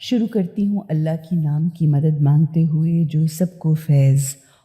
شروع کرتی ہوں اللہ کی نام کی مدد مانگتے ہوئے جو سب کو فیض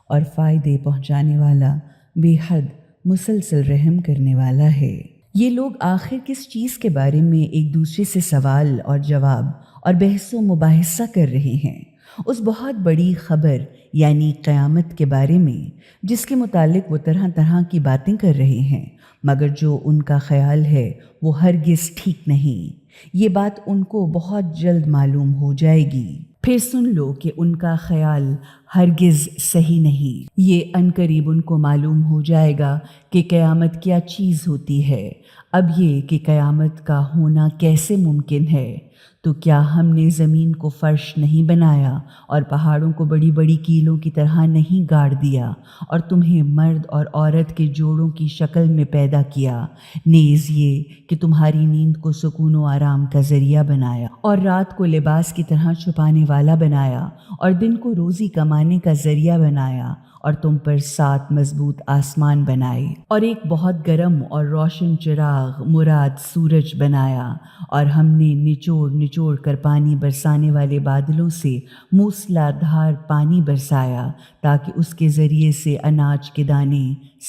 اور فائدے پہنچانے والا، بے حد مسلسل رحم کرنے والا ہے۔ یہ لوگ آخر کس چیز کے بارے میں ایک دوسرے سے سوال اور جواب اور بحث و مباحثہ کر رہے ہیں؟ اس بہت بڑی خبر یعنی قیامت کے بارے میں، جس کے متعلق وہ طرح طرح کی باتیں کر رہے ہیں، مگر جو ان کا خیال ہے وہ ہرگز ٹھیک نہیں۔ یہ بات ان کو بہت جلد معلوم ہو جائے گی۔ پھر سن لو کہ ان کا خیال ہرگز صحیح نہیں۔ یہ عنقریب ان کو معلوم ہو جائے گا کہ قیامت کیا چیز ہوتی ہے۔ اب یہ کہ قیامت کا ہونا کیسے ممکن ہے؟ تو کیا ہم نے زمین کو فرش نہیں بنایا اور پہاڑوں کو بڑی بڑی کیلوں کی طرح نہیں گاڑ دیا اور تمہیں مرد اور عورت کے جوڑوں کی شکل میں پیدا کیا، نیز یہ کہ تمہاری نیند کو سکون و آرام کا ذریعہ بنایا اور رات کو لباس کی طرح چھپانے والا بنایا اور دن کو روزی کمانے کا ذریعہ بنایا اور تم پر 7 مضبوط آسمان بنائے اور ایک بہت گرم اور روشن چراغ مراد سورج بنایا، اور ہم نے نچوڑ نچوڑ کر پانی برسانے والے بادلوں سے موسلا دھار پانی برسایا تاکہ اس کے ذریعے سے اناج کے دانے،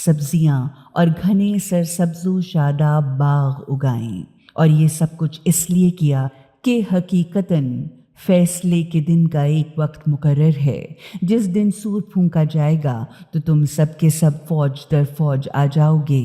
سبزیاں اور گھنے سرسبز و شاداب باغ اگائیں۔ اور یہ سب کچھ اس لیے کیا کہ حقیقتاً فیصلے کے دن کا ایک وقت مقرر ہے، جس دن سور پھونکا جائے گا تو تم سب کے سب فوج در فوج آ جاؤ گے۔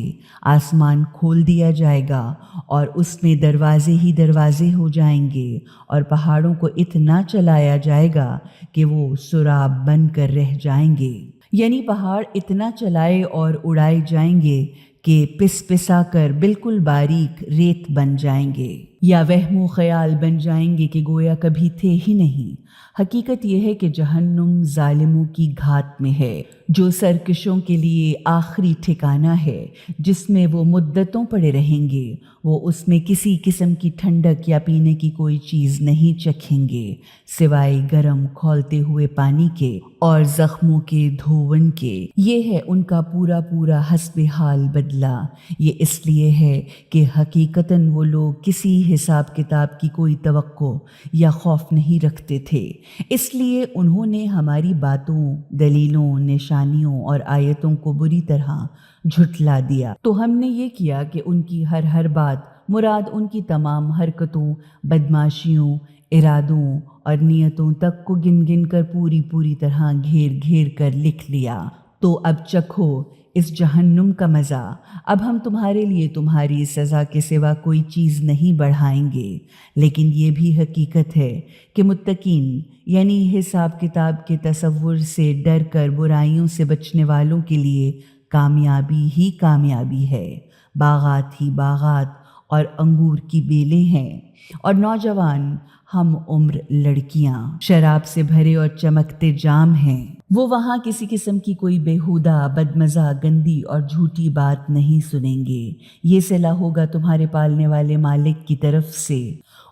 آسمان کھول دیا جائے گا اور اس میں دروازے ہی دروازے ہو جائیں گے، اور پہاڑوں کو اتنا چلایا جائے گا کہ وہ سراب بن کر رہ جائیں گے، یعنی پہاڑ اتنا چلائے اور اڑائے جائیں گے کہ پس پسا کر بالکل باریک ریت بن جائیں گے، یا وہم و خیال بن جائیں گے کہ گویا کبھی تھے ہی نہیں۔ حقیقت یہ ہے کہ جہنم ظالموں کی گھات میں ہے، جو سرکشوں کے لیے آخری ٹھکانہ ہے، جس میں وہ مدتوں پڑے رہیں گے۔ وہ اس میں کسی قسم کی ٹھنڈک یا پینے کی کوئی چیز نہیں چکھیں گے، سوائے گرم کھولتے ہوئے پانی کے اور زخموں کے دھون کے۔ یہ ہے ان کا پورا پورا حسب حال بدلہ۔ یہ اس لیے ہے کہ حقیقتاً وہ لوگ کسی حساب کتاب کی کوئی توقع یا خوف نہیں رکھتے تھے، اس لیے انہوں نے ہماری باتوں، دلیلوں، نشانیوں اور آیتوں کو بری طرح جھٹلا دیا۔ تو ہم نے یہ کیا کہ ان کی ہر بات مراد ان کی تمام حرکتوں، بدماشیوں، ارادوں اور نیتوں تک کو گن گن کر پوری طرح گھیر گھیر کر لکھ لیا۔ تو اب چکھو اس جہنم کا مزہ۔ اب ہم تمہارے لیے تمہاری سزا کے سوا کوئی چیز نہیں بڑھائیں گے، لیکن یہ بھی حقیقت ہے کہ متقین یعنی حساب کتاب کے تصور سے ڈر کر برائیوں سے بچنے والوں کے لیے کامیابی ہی کامیابی ہے۔ باغات ہی باغات اور انگور کی بیلیں ہیں، اور نوجوان ہم عمر لڑکیاں شراب سے بھرے اور چمکتے جام ہیں۔ وہ وہاں کسی قسم کی کوئی بیہودہ، بدمزہ، گندی اور جھوٹی بات نہیں سنیں گے۔ یہ صلہ ہوگا تمہارے پالنے والے مالک کی طرف سے،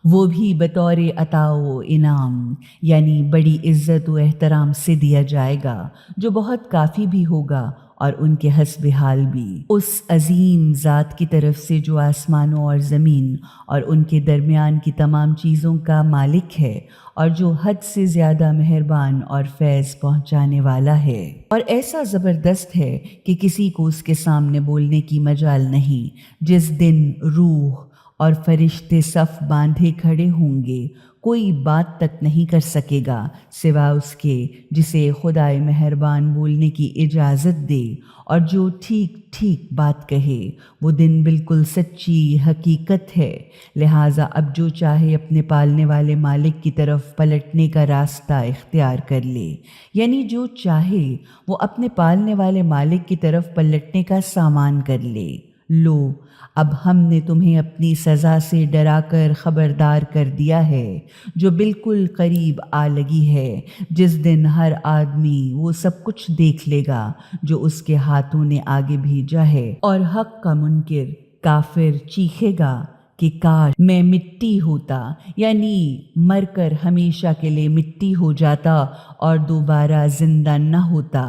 وہ بھی بطور عطا و انعام، یعنی بڑی عزت و احترام سے دیا جائے گا، جو بہت کافی بھی ہوگا اور ان کے حسب حال بھی، اس عظیم ذات کی طرف سے جو آسمانوں اور زمین اور ان کے درمیان کی تمام چیزوں کا مالک ہے، اور جو حد سے زیادہ مہربان اور فیض پہنچانے والا ہے، اور ایسا زبردست ہے کہ کسی کو اس کے سامنے بولنے کی مجال نہیں۔ جس دن روح اور فرشتے صف باندھے کھڑے ہوں گے، کوئی بات تک نہیں کر سکے گا سوا اس کے جسے خدائے مہربان بولنے کی اجازت دے، اور جو ٹھیک ٹھیک بات کہے۔ وہ دن بالکل سچی حقیقت ہے، لہٰذا اب جو چاہے اپنے پالنے والے مالک کی طرف پلٹنے کا راستہ اختیار کر لے، یعنی جو چاہے وہ اپنے پالنے والے مالک کی طرف پلٹنے کا سامان کر لے۔ لو، اب ہم نے تمہیں اپنی سزا سے ڈرا کر خبردار کر دیا ہے، جو بالکل قریب آ لگی ہے، جس دن ہر آدمی وہ سب کچھ دیکھ لے گا جو اس کے ہاتھوں نے آگے بھیجا ہے، اور حق کا منکر کافر چیخے گا کہ کاش میں مٹی ہوتا، یعنی مر کر ہمیشہ کے لیے مٹی ہو جاتا اور دوبارہ زندہ نہ ہوتا۔